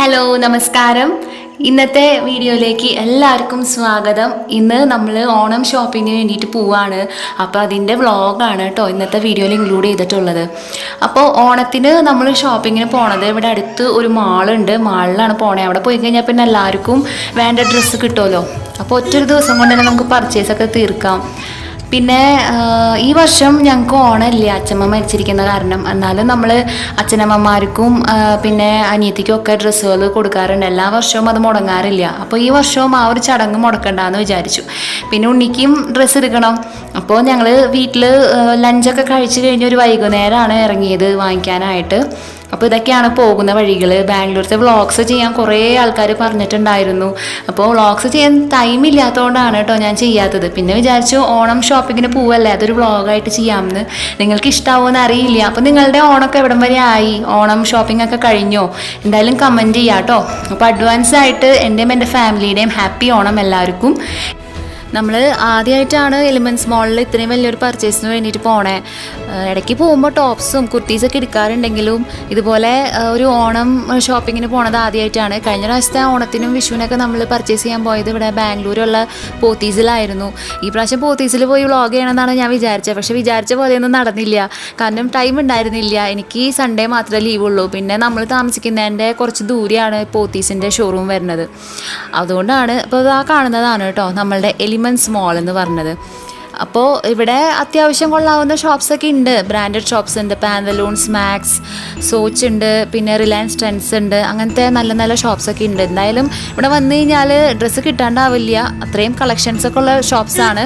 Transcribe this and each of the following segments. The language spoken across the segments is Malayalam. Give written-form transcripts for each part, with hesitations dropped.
ഹലോ നമസ്കാരം. ഇന്നത്തെ വീഡിയോയിലേക്ക് എല്ലാവർക്കും സ്വാഗതം. ഇന്ന് നമ്മൾ ഓണം ഷോപ്പിങ്ങിന് വേണ്ടിയിട്ട് പോവാണ്. അപ്പോൾ അതിൻ്റെ വ്ളോഗാണ് കേട്ടോ ഇന്നത്തെ വീഡിയോയിൽ ഇൻക്ലൂഡ് ചെയ്തിട്ടുള്ളത്. അപ്പോൾ ഓണത്തിന് നമ്മൾ ഷോപ്പിങ്ങിന് പോണത് ഇവിടെ അടുത്ത് ഒരു മാളുണ്ട്. മാളിലാണ് പോണേ. അവിടെ പോയി കഴിഞ്ഞാൽ പിന്നെ എല്ലാവർക്കും വേണ്ട ഡ്രസ്സ് കിട്ടുമല്ലോ. അപ്പോൾ ഒറ്റൊരു ദിവസം കൊണ്ട് തന്നെ നമുക്ക് പർച്ചേസൊക്കെ തീർക്കാം. പിന്നെ ഈ വർഷം ഞങ്ങൾക്ക് ഓണമില്ല, അച്ഛമ്മ മരിച്ചിരിക്കുന്ന കാരണം. എന്നാലും നമ്മൾ അച്ഛനമ്മമാർക്കും പിന്നെ അനിയത്തിക്കും ഒക്കെ ഡ്രസ്സുകൾ കൊടുക്കാറുണ്ട്. എല്ലാ വർഷവും അത് മുടങ്ങാറില്ല. അപ്പോൾ ഈ വർഷവും ആ ഒരു ചടങ്ങ് മുടക്കണ്ടെന്ന് വിചാരിച്ചു. പിന്നെ ഉണ്ണിക്കും ഡ്രസ്സ് എടുക്കണം. അപ്പോൾ ഞങ്ങൾ വീട്ടിൽ ലഞ്ചൊക്കെ കഴിച്ച് കഴിഞ്ഞ് ഒരു വൈകുന്നേരമാണ് ഇറങ്ങിയത് വാങ്ങിക്കാനായിട്ട്. അപ്പോൾ ഇതൊക്കെയാണ് പോകുന്ന വഴികൾ. ബാംഗ്ലൂരിലത്തെ വ്ളോഗ്സ് ചെയ്യാൻ കുറേ ആൾക്കാർ പറഞ്ഞിട്ടുണ്ടായിരുന്നു. അപ്പോൾ വ്ളോഗ്സ് ചെയ്യാൻ ടൈം ഇല്ലാത്തതുകൊണ്ടാണ് കേട്ടോ ഞാൻ ചെയ്യാത്തത്. പിന്നെ വിചാരിച്ചു ഓണം ഷോപ്പിങ്ങിന് പോവല്ലേ, അതൊരു വ്ളോഗായിട്ട് ചെയ്യാമെന്ന്. നിങ്ങൾക്ക് ഇഷ്ടമാവുമെന്ന് അറിയില്ല. അപ്പോൾ നിങ്ങളുടെ ഓണമൊക്കെ എവിടം വരെ ആയി? ഓണം ഷോപ്പിംഗ് ഒക്കെ കഴിഞ്ഞോ? എന്തായാലും കമൻറ്റ് ചെയ്യാം കേട്ടോ. അപ്പോൾ അഡ്വാൻസ് ആയിട്ട് എൻ്റെയും എൻ്റെ ഫാമിലിയുടെയും ഹാപ്പി ഓണം എല്ലാവർക്കും. നമ്മൾ ആദ്യമായിട്ടാണ് എലിമെൻറ്റ്സ് മോളിൽ ഇത്രയും വലിയൊരു പർച്ചേസിന് വേണ്ടിയിട്ട് പോണേ. ഇടയ്ക്ക് പോകുമ്പോൾ ടോപ്സും കുർത്തീസൊക്കെ എടുക്കാറുണ്ടെങ്കിലും ഇതുപോലെ ഒരു ഓണം ഷോപ്പിങ്ങിന് പോണത് ആദ്യമായിട്ടാണ്. കഴിഞ്ഞ പ്രാവശ്യത്തെ ഓണത്തിനും വിഷുവിനൊക്കെ നമ്മൾ പർച്ചേസ് ചെയ്യാൻ പോയത് ഇവിടെ ബാംഗ്ലൂരുള്ള പോത്തീസിലായിരുന്നു. ഈ പ്രാവശ്യം പോത്തീസിൽ പോയി വ്ളോഗ് ചെയ്യണമെന്നാണ് ഞാൻ വിചാരിച്ചത്. പക്ഷേ വിചാരിച്ച പോലെയൊന്നും നടന്നില്ല. കാരണം ടൈം ഉണ്ടായിരുന്നില്ല. എനിക്ക് സൺഡേ മാത്രമേ ലീവുള്ളൂ. പിന്നെ നമ്മൾ താമസിക്കുന്നതിൻ്റെ കുറച്ച് ദൂരെയാണ് പോത്തീസിൻ്റെ ഷോറൂം വരുന്നത്. അതുകൊണ്ടാണ് ഇപ്പോൾ ആ കാണുന്നതാണ് കേട്ടോ നമ്മളുടെ എലിമെൻറ്റ്സ് മോൾ എന്ന് പറഞ്ഞത്. അപ്പോൾ ഇവിടെ അത്യാവശ്യം കൊള്ളാവുന്ന ഷോപ്സൊക്കെ ഉണ്ട്. ബ്രാൻഡഡ് ഷോപ്സ് ഉണ്ട്. പാന്തലൂൺസ്, മാക്സ്, സോച്ച് ഉണ്ട്. പിന്നെ റിലയൻസ് ട്രെൻഡ്സ് ഉണ്ട്. അങ്ങനത്തെ നല്ല നല്ല ഷോപ്സൊക്കെ ഉണ്ട്. എന്തായാലും ഇവിടെ വന്നു കഴിഞ്ഞാൽ ഡ്രസ്സ് കിട്ടാണ്ടാവില്ല. അത്രയും കളക്ഷൻസൊക്കെ ഉള്ള ഷോപ്സാണ്.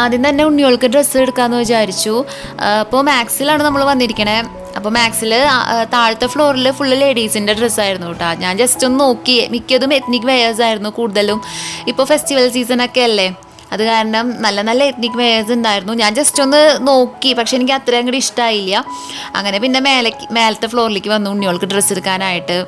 ആദ്യം തന്നെ ഉണ്ണികൾക്ക് ഡ്രസ്സ് എടുക്കാമെന്ന് വിചാരിച്ചു. അപ്പോൾ മാക്സിലാണ് നമ്മൾ വന്നിരിക്കണേ. അപ്പോൾ മാക്സിൽ താഴത്തെ ഫ്ലോറിൽ ഫുള്ള് ലേഡീസിൻ്റെ ഡ്രസ്സായിരുന്നു കേട്ടോ. ഞാൻ ജസ്റ്റ് ഒന്ന് നോക്കി. മിക്കതും എത്നിക് വെയേഴ്സ് ആയിരുന്നു കൂടുതലും. ഇപ്പോൾ ഫെസ്റ്റിവൽ സീസണൊക്കെ അല്ലേ, അത് കാരണം നല്ല നല്ല എത്നിക് വെയേഴ്സ് ഉണ്ടായിരുന്നു. ഞാൻ ജസ്റ്റ് ഒന്ന് നോക്കി, പക്ഷെ എനിക്ക് അത്രയും അങ്ങോട്ട് ഇഷ്ടമായില്ല. അങ്ങനെ പിന്നെ മേലത്തെ ഫ്ലോറിലേക്ക് വന്നു ഉണ്ണികൾക്ക് ഡ്രസ്സ് എടുക്കാനായിട്ട്.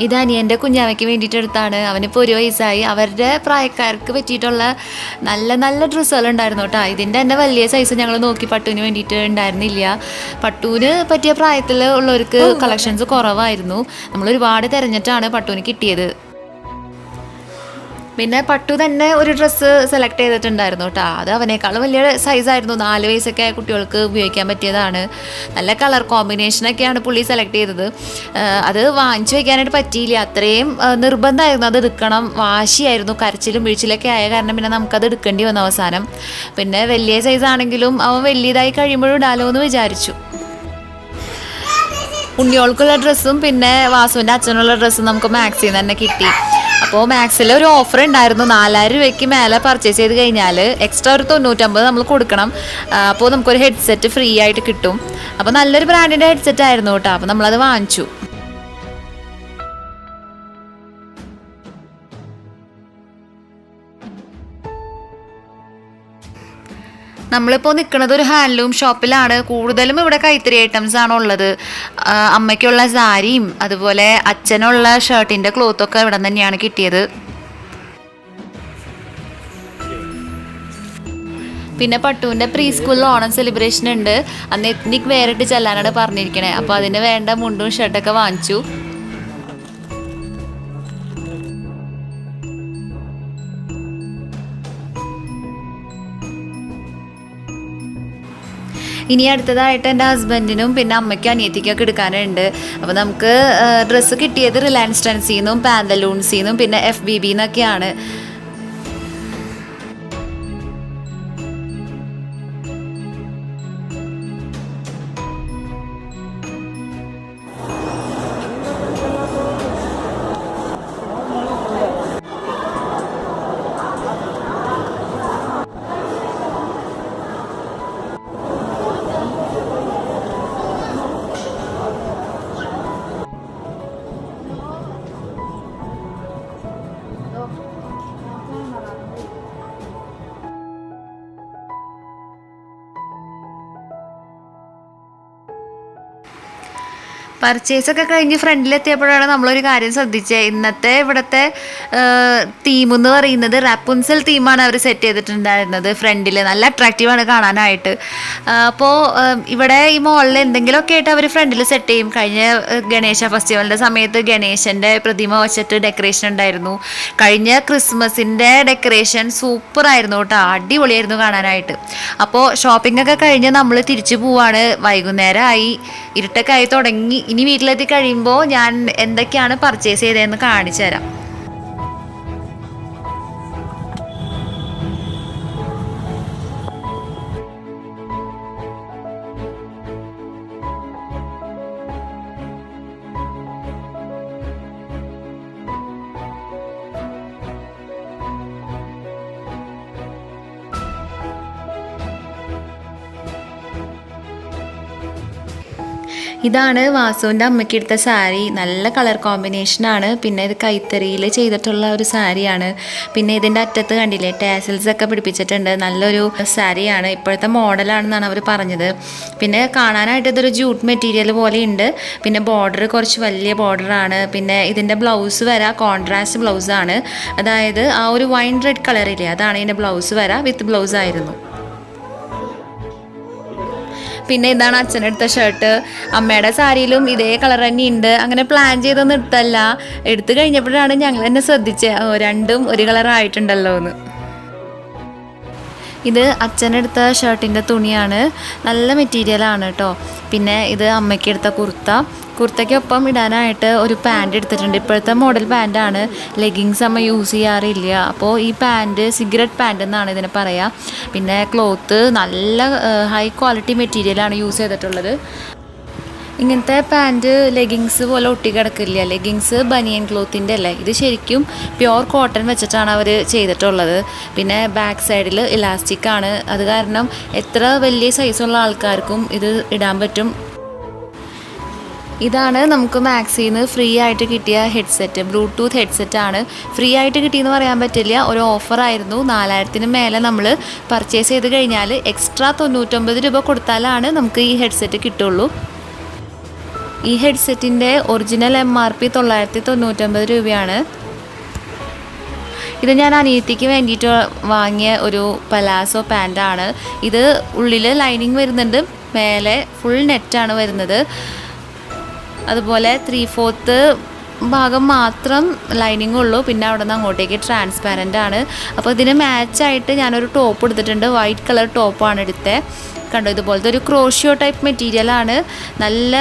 ഇത് അനിയൻ്റെ കുഞ്ഞാവയ്ക്ക് വേണ്ടിയിട്ട് എടുത്താണ്. അവനിപ്പോൾ 1 വയസ്സായി. അവരുടെ പ്രായക്കാർക്ക് പറ്റിയിട്ടുള്ള നല്ല നല്ല ഡ്രസ്സുകളുണ്ടായിരുന്നു കേട്ടോ. ഇതിൻ്റെ തന്നെ വലിയ സൈസ് ഞങ്ങൾ നോക്കി പട്ടുവിന് വേണ്ടിയിട്ട് ഉണ്ടായിരുന്നില്ല. പട്ടുവിന് പറ്റിയ പ്രായത്തിൽ ഉള്ളവർക്ക് കളക്ഷൻസ് കുറവായിരുന്നു. നമ്മൾ ഒരുപാട് തിരഞ്ഞിട്ടാണ് പട്ടുവിന് കിട്ടിയത്. പിന്നെ പട്ടു തന്നെ ഒരു ഡ്രസ്സ് സെലക്ട് ചെയ്തിട്ടുണ്ടായിരുന്നു കേട്ടോ. അത് അവനേക്കാളും വലിയ സൈസായിരുന്നു. 4 വയസ്സൊക്കെ ആയ കുട്ടികൾക്ക് ഉപയോഗിക്കാൻ പറ്റിയതാണ്. നല്ല കളർ കോമ്പിനേഷനൊക്കെയാണ് പുള്ളി സെലക്ട് ചെയ്തത്. അത് വാങ്ങിച്ചു വയ്ക്കാനായിട്ട് പറ്റിയില്ല. അത്രയും നിർബന്ധമായിരുന്നു അത് എടുക്കണം. വാശിയായിരുന്നു. കരച്ചിലും വീഴ്ചയിലൊക്കെ ആയ കാരണം പിന്നെ നമുക്കത് എടുക്കേണ്ടി വന്നു അവസാനം. പിന്നെ വലിയ സൈസാണെങ്കിലും അവൻ വലിയതായി കഴിയുമ്പോഴും ഇടാലോ എന്ന് വിചാരിച്ചു. ഉണ്ണിയോൾക്കുള്ള ഡ്രസ്സും പിന്നെ വാസുവിൻ്റെ അച്ഛനുള്ള ഡ്രസ്സും നമുക്ക് മാക്സിൽ നിന്ന് തന്നെ കിട്ടി. അപ്പോൾ മാക്സിൽ ഒരു ഓഫർ ഉണ്ടായിരുന്നു. 4000 രൂപയ്ക്ക് മേലെ പർച്ചേസ് ചെയ്ത് കഴിഞ്ഞാൽ എക്സ്ട്രാ ഒരു 950 നമ്മൾ കൊടുക്കണം. അപ്പോൾ നമുക്കൊരു ഹെഡ്സെറ്റ് ഫ്രീ ആയിട്ട് കിട്ടും. അപ്പോൾ നല്ലൊരു ബ്രാൻഡിൻ്റെ ഹെഡ്സെറ്റ് ആയിരുന്നു കേട്ടോ. അപ്പോൾ നമ്മളത് വാങ്ങിച്ചു. നമ്മളിപ്പോൾ നിൽക്കുന്നത് ഒരു ഹാൻഡ്ലൂം ഷോപ്പിലാണ്. കൂടുതലും ഇവിടെ കൈത്തറി ഐറ്റംസ് ആണ് ഉള്ളത്. അമ്മയ്ക്കുള്ള സാരിയും അതുപോലെ അച്ഛനുള്ള ഷർട്ടിൻ്റെ ക്ലോത്തൊക്കെ ഇവിടെ തന്നെയാണ് കിട്ടിയത്. പിന്നെ പട്ടുവിൻ്റെ പ്രീ സ്കൂളിൽ ഓണം സെലിബ്രേഷൻ ഉണ്ട്. അന്ന് എത്നിക് വേറിട്ട് ചെല്ലാനാണ് പറഞ്ഞിരിക്കണേ. അപ്പോൾ അതിന് വേണ്ട മുണ്ടും ഷർട്ടൊക്കെ വാങ്ങിച്ചു. ഇനി അടുത്തതായിട്ട് എൻ്റെ ഹസ്ബൻഡിനും പിന്നെ അമ്മയ്ക്കും അനിയത്തിക്കൊക്കെ എടുക്കാനുണ്ട്. അപ്പോൾ നമുക്ക് ഡ്രസ്സ് കിട്ടിയത് റിലയൻസ് ട്രെൻഡ്സിൽ നിന്നും പാന്തലൂൺസിൽ നിന്നും പിന്നെ FBB എന്നൊക്കെയാണ്. പർച്ചേസൊക്കെ കഴിഞ്ഞ് ഫ്രണ്ടിലെത്തിയപ്പോഴാണ് നമ്മളൊരു കാര്യം ശ്രദ്ധിച്ചത്. ഇന്നത്തെ ഇവിടുത്തെ തീം എന്ന് പറയുന്നത് റാപ്പുൻസൽ തീമാണ് അവർ സെറ്റ് ചെയ്തിട്ടുണ്ടായിരുന്നത്. ഫ്രണ്ടിൽ നല്ല അട്രാക്റ്റീവാണ് കാണാനായിട്ട്. അപ്പോൾ ഇവിടെ ഈ മോളിൽ എന്തെങ്കിലുമൊക്കെ ആയിട്ട് അവർ ഫ്രണ്ടിൽ സെറ്റ് ചെയ്യും. കഴിഞ്ഞ ഗണേശ ഫെസ്റ്റിവലിൻ്റെ സമയത്ത് ഗണേശൻ്റെ പ്രതിമ വച്ചിട്ട് ഡെക്കറേഷൻ ഉണ്ടായിരുന്നു. കഴിഞ്ഞ ക്രിസ്മസിൻ്റെ ഡെക്കറേഷൻ സൂപ്പറായിരുന്നു കേട്ടോ, അടിപൊളിയായിരുന്നു കാണാനായിട്ട്. അപ്പോൾ ഷോപ്പിംഗ് ഒക്കെ കഴിഞ്ഞ് നമ്മൾ തിരിച്ചു പോവാണ്. വൈകുന്നേരമായി, ഇരുട്ടൊക്കെ ആയി തുടങ്ങി. ഇനി വീട്ടിലെത്തി കഴിയുമ്പോൾ ഞാൻ എന്തൊക്കെയാണ് പർച്ചേസ് ചെയ്തതെന്ന് കാണിച്ചു തരാം. ഇതാണ് വാസുവിൻ്റെ അമ്മയ്ക്ക് എടുത്ത സാരി. നല്ല കളർ കോമ്പിനേഷനാണ്. പിന്നെ ഇത് കൈത്തറിയിൽ ചെയ്തിട്ടുള്ള ഒരു സാരിയാണ്. പിന്നെ ഇതിൻ്റെ അറ്റത്ത് കണ്ടില്ലേ ടാസൽസ് ഒക്കെ പിടിപ്പിച്ചിട്ടുണ്ട്. നല്ലൊരു സാരിയാണ്. ഇപ്പോഴത്തെ മോഡലാണെന്നാണ് അവർ പറഞ്ഞത്. പിന്നെ കാണാനായിട്ട് ഇതൊരു ജൂട്ട് മെറ്റീരിയൽ പോലെയുണ്ട്. പിന്നെ ബോർഡർ കുറച്ച് വലിയ ബോർഡറാണ്. പിന്നെ ഇതിൻ്റെ ബ്ലൗസ് വരെ കോൺട്രാസ്റ്റ് ബ്ലൗസാണ്. അതായത് ആ ഒരു വൈൻ റെഡ് കളറില്ലേ, അതാണ് ഇതിൻ്റെ ബ്ലൗസ് വരെ വിത്ത് ബ്ലൗസ് ആയിരുന്നു. പിന്നെ ഇതാണ് അച്ഛനെടുത്ത ഷർട്ട്. അമ്മയുടെ സാരിയിലും ഇതേ കളർ തന്നെ ഉണ്ട്. അങ്ങനെ പ്ലാൻ ചെയ്തൊന്നും എടുത്തല്ല, എടുത്തു കഴിഞ്ഞപ്പോഴാണ് ഞങ്ങൾ തന്നെ ശ്രദ്ധിച്ചത് രണ്ടും ഒരു കളർ ആയിട്ടുണ്ടല്ലോ എന്ന്. ഇത് അച്ഛനെടുത്ത ഷർട്ടിൻ്റെ തുണിയാണ്. നല്ല മെറ്റീരിയലാണ് കേട്ടോ. പിന്നെ ഇത് അമ്മയ്ക്ക് എടുത്ത കുർത്തയ്ക്കൊപ്പം ഇടാനായിട്ട് ഒരു പാൻറ് എടുത്തിട്ടുണ്ട്. ഇപ്പോഴത്തെ മോഡൽ പാൻറ്റാണ്. ലെഗിങ്സ് അമ്മ യൂസ് ചെയ്യാറില്ല. അപ്പോൾ ഈ പാൻറ് സിഗരറ്റ് പാൻറ് എന്നാണ് ഇതിനെ പറയുക. പിന്നെ ക്ലോത്ത് നല്ല ഹൈ ക്വാളിറ്റി മെറ്റീരിയലാണ് യൂസ് ചെയ്തിട്ടുള്ളത്. ഇങ്ങനത്തെ പാൻറ് ലെഗിങ്സ് പോലെ ഒട്ടിക്കിടക്കില്ല. ലെഗിങ്സ് ബനിയൻ ക്ലോത്തിൻ്റെ അല്ലേ, ഇത് ശരിക്കും പ്യുവർ കോട്ടൺ വെച്ചിട്ടാണ് അവർ ചെയ്തിട്ടുള്ളത്. പിന്നെ ബാക്ക് സൈഡിൽ ഇലാസ്റ്റിക്കാണ്. അത് കാരണം എത്ര വലിയ സൈസുള്ള ആൾക്കാർക്കും ഇത് ഇടാൻ പറ്റും. ഇതാണ് നമുക്ക് മാക്സിൽ നിന്ന് ഫ്രീ ആയിട്ട് കിട്ടിയ ഹെഡ്സെറ്റ്. ബ്ലൂടൂത്ത് ഹെഡ്സെറ്റാണ്. ഫ്രീ ആയിട്ട് കിട്ടിയെന്ന് പറയാൻ പറ്റില്ല, ഒരു ഓഫറായിരുന്നു. 4000-ന് മേലെ നമ്മൾ പർച്ചേസ് ചെയ്ത് കഴിഞ്ഞാൽ എക്സ്ട്രാ 99 രൂപ കൊടുത്താലാണ് നമുക്ക് ഈ ഹെഡ്സെറ്റ് കിട്ടുള്ളൂ. ഈ ഹെഡ്സെറ്റിൻ്റെ ഒറിജിനൽ MRP 999 രൂപയാണ്. ഇത് ഞാൻ അനിയത്തിക്ക് വേണ്ടിയിട്ട് വാങ്ങിയ ഒരു പലാസോ പാൻറ്റാണ്. ഇത് ഉള്ളിൽ ലൈനിങ് വരുന്നുണ്ട്, മേലെ ഫുൾ നെറ്റാണ് വരുന്നത്. അതുപോലെ 3/4 ഭാഗം മാത്രം ലൈനിങ് ഉള്ളൂ. പിന്നെ അവിടെ നിന്ന് അങ്ങോട്ടേക്ക് ട്രാൻസ്പാരൻ്റ് ആണ്. അപ്പോൾ ഇതിന് മാച്ചായിട്ട് ഞാനൊരു ടോപ്പ് എടുത്തിട്ടുണ്ട്. വൈറ്റ് കളർ ടോപ്പാണ് എടുത്തത്. കണ്ടോ, ഇതുപോലത്തെ ഒരു ക്രോഷ്യോ ടൈപ്പ് മെറ്റീരിയലാണ്. നല്ല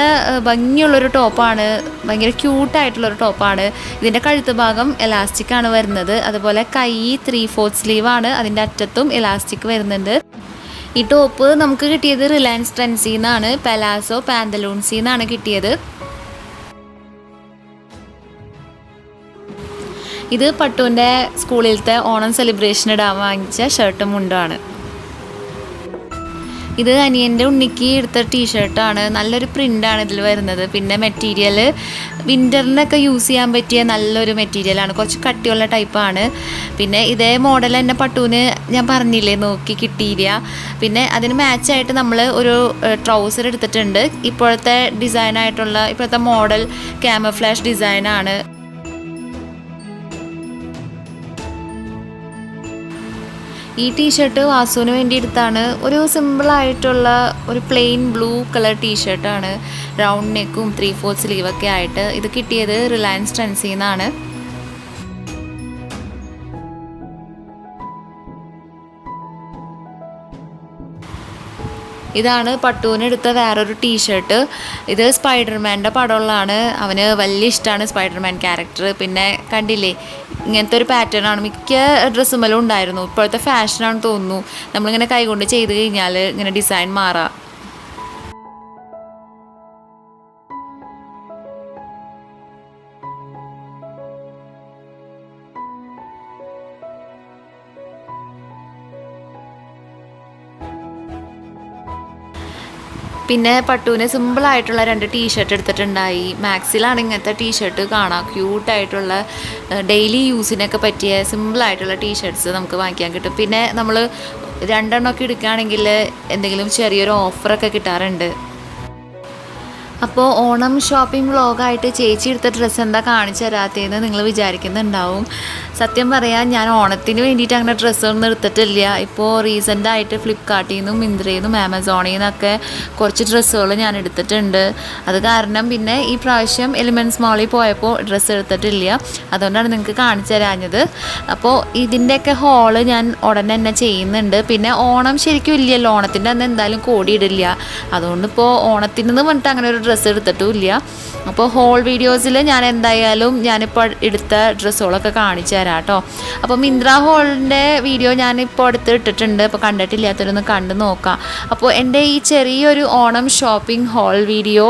ഭംഗിയുള്ളൊരു ടോപ്പാണ്. ഭയങ്കര ക്യൂട്ടായിട്ടുള്ളൊരു ടോപ്പാണ്. ഇതിൻ്റെ കഴുത്ത് ഭാഗം എലാസ്റ്റിക്കാണ് വരുന്നത്. അതുപോലെ കൈ 3/4 സ്ലീവാണ്. അതിൻ്റെ അറ്റത്തും എലാസ്റ്റിക് വരുന്നുണ്ട്. ഈ ടോപ്പ് നമുക്ക് കിട്ടിയത് റിലയൻസ് ട്രെൻഡ്സിൽ നിന്നാണ്. പലാസോ പാന്തലൂൺസിൽ നിന്നാണ് കിട്ടിയത്. ഇത് പട്ടുവിൻ്റെ സ്കൂളിലത്തെ ഓണം സെലിബ്രേഷൻ ഇടാൻ വാങ്ങിച്ച ഷർട്ടും മുണ്ടുമാണ്. ഇത് അനിയൻ്റെ ഉണ്ണിക്ക് എടുത്ത ടീഷർട്ടാണ്. നല്ലൊരു പ്രിൻ്റാണ് ഇതിൽ വരുന്നത്. പിന്നെ മെറ്റീരിയൽ വിൻ്ററിനൊക്കെ യൂസ് ചെയ്യാൻ പറ്റിയ നല്ലൊരു മെറ്റീരിയലാണ്. കുറച്ച് കട്ടിയുള്ള ടൈപ്പാണ്. പിന്നെ ഇതേ മോഡൽ തന്നെ പട്ടുവിന് ഞാൻ പറഞ്ഞില്ലേ നോക്കി കിട്ടിയില്ല. പിന്നെ അതിന് മാച്ചായിട്ട് നമ്മൾ ഒരു ട്രൗസർ എടുത്തിട്ടുണ്ട്. ഇപ്പോഴത്തെ ഡിസൈനായിട്ടുള്ള ഇപ്പോഴത്തെ മോഡൽ ക്യാമഫ്ലാഷ് ഡിസൈനാണ്. ഈ ടീഷർട്ട് വാസുവിന് വേണ്ടി എടുത്താണ്. ഒരു സിമ്പിളായിട്ടുള്ള ഒരു പ്ലെയിൻ ബ്ലൂ കളർ ടീഷർട്ടാണ്. റൗണ്ട് നെക്കും 3/4 സ്ലീവൊക്കെ ആയിട്ട്. ഇത് കിട്ടിയത് റിലയൻസ് ട്രെൻഡ്സിൽ നിന്നാണ്. ഇതാണ് പട്ടുവിനെടുത്ത വേറൊരു ടീഷർട്ട്. ഇത് സ്പൈഡർമാൻ്റെ പടമുള്ളതാണ്. അവന് വലിയ ഇഷ്ടമാണ് സ്പൈഡർമാൻ ക്യാരക്ടർ. പിന്നെ കണ്ടില്ലേ, ഇങ്ങനത്തെ ഒരു പാറ്റേൺ ആണ് മിക്ക ഡ്രസ്സുമേലും ഉണ്ടായിരുന്നു. ഇപ്പോഴത്തെ ഫാഷനാണെന്ന് തോന്നുന്നു നമ്മളിങ്ങനെ കൈകൊണ്ട് ചെയ്ത് കഴിഞ്ഞാൽ ഇങ്ങനെ ഡിസൈൻ മാറാം. പിന്നെ പട്ടുവിന് സിമ്പിളായിട്ടുള്ള 2 ടീഷർട്ട് എടുത്തിട്ടുണ്ടായി. മാക്സിലാണ് ഇങ്ങനത്തെ ടീഷർട്ട് കാണാം. ക്യൂട്ടായിട്ടുള്ള ഡെയിലി യൂസിനൊക്കെ പറ്റിയ സിമ്പിളായിട്ടുള്ള ടീഷർട്ട്സ് നമുക്ക് വാങ്ങിക്കാൻ കിട്ടും. പിന്നെ നമ്മൾ 2 എണ്ണമൊക്കെ എടുക്കുകയാണെങ്കിൽ എന്തെങ്കിലും ചെറിയൊരു ഓഫറൊക്കെ കിട്ടാറുണ്ട്. അപ്പോൾ ഓണം ഷോപ്പിംഗ് വ്ളോഗായിട്ട് ചേച്ചി എടുത്ത ഡ്രസ്സ് എന്താ കാണിച്ചു തരാത്തതെന്ന് നിങ്ങൾ വിചാരിക്കുന്നുണ്ടാവും. സത്യം പറയാൻ ഞാൻ ഓണത്തിന് വേണ്ടിയിട്ട് അങ്ങനെ ഡ്രസ്സൊന്നും എടുത്തിട്ടില്ല. ഇപ്പോൾ റീസെൻ്റായിട്ട് ഫ്ലിപ്കാർട്ടിൽ നിന്നും മിന്ത്രയിൽ നിന്നും ആമസോണിൽ നിന്നൊക്കെ കുറച്ച് ഡ്രസ്സുകൾ ഞാൻ എടുത്തിട്ടുണ്ട്. അത് കാരണം പിന്നെ ഈ പ്രാവശ്യം എലിമെൻറ്റ്സ് മാളിൽ പോയപ്പോൾ ഡ്രസ്സ് എടുത്തിട്ടില്ല. അതുകൊണ്ടാണ് നിങ്ങൾക്ക് കാണിച്ചു തരാഞ്ഞത്. അപ്പോൾ ഇതിൻ്റെയൊക്കെ ഹോള് ഞാൻ ഉടനെ തന്നെ ചെയ്യുന്നുണ്ട്. പിന്നെ ഓണം ശരിക്കും ഇല്ലല്ലോ, ഓണത്തിൻ്റെ അന്ന് എന്തായാലും കോടിയിടില്ല. അതുകൊണ്ട് ഇപ്പോൾ ഓണത്തിന് നിന്ന് പറഞ്ഞിട്ട് അങ്ങനെ ഒരു ഡ്രസ്സ് എടുത്തിട്ടുമില്ല. അപ്പോൾ ഹോൾ വീഡിയോസിൽ ഞാൻ എന്തായാലും ഞാനിപ്പോൾ എടുത്ത ഡ്രസ്സുകളൊക്കെ കാണിച്ചു തരാം കേട്ടോ. അപ്പോൾ മിന്ത്ര ഹോളിൻ്റെ വീഡിയോ ഞാനിപ്പോൾ അടുത്ത് ഇട്ടിട്ടുണ്ട്. അപ്പോൾ കണ്ടിട്ടില്ലാത്തവരൊന്ന് കണ്ടു നോക്കാം. അപ്പോൾ എൻ്റെ ഈ ചെറിയൊരു ഓണം ഷോപ്പിംഗ് ഹോൾ വീഡിയോ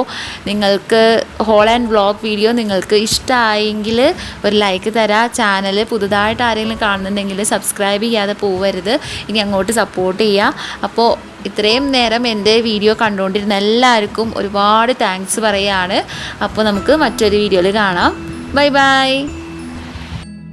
നിങ്ങൾക്ക്, ഹോൾ ആൻഡ് വ്ളോഗ് വീഡിയോ നിങ്ങൾക്ക് ഇഷ്ടമായെങ്കിൽ ഒരു ലൈക്ക് തരാം. ചാനൽ പുതുതായിട്ട് ആരെങ്കിലും കാണുന്നുണ്ടെങ്കിൽ സബ്സ്ക്രൈബ് ചെയ്യാതെ പോവരുത്. ഇനി അങ്ങോട്ട് സപ്പോർട്ട് ചെയ്യുക. അപ്പോൾ ഇത്രയും നേരം എൻ്റെ വീഡിയോ കണ്ടുകൊണ്ടിരുന്ന എല്ലാവർക്കും ഒരുപാട് താങ്ക്സ് പറയുകയാണ്. അപ്പോൾ നമുക്ക് മറ്റൊരു വീഡിയോയിൽ കാണാം. Bye bye.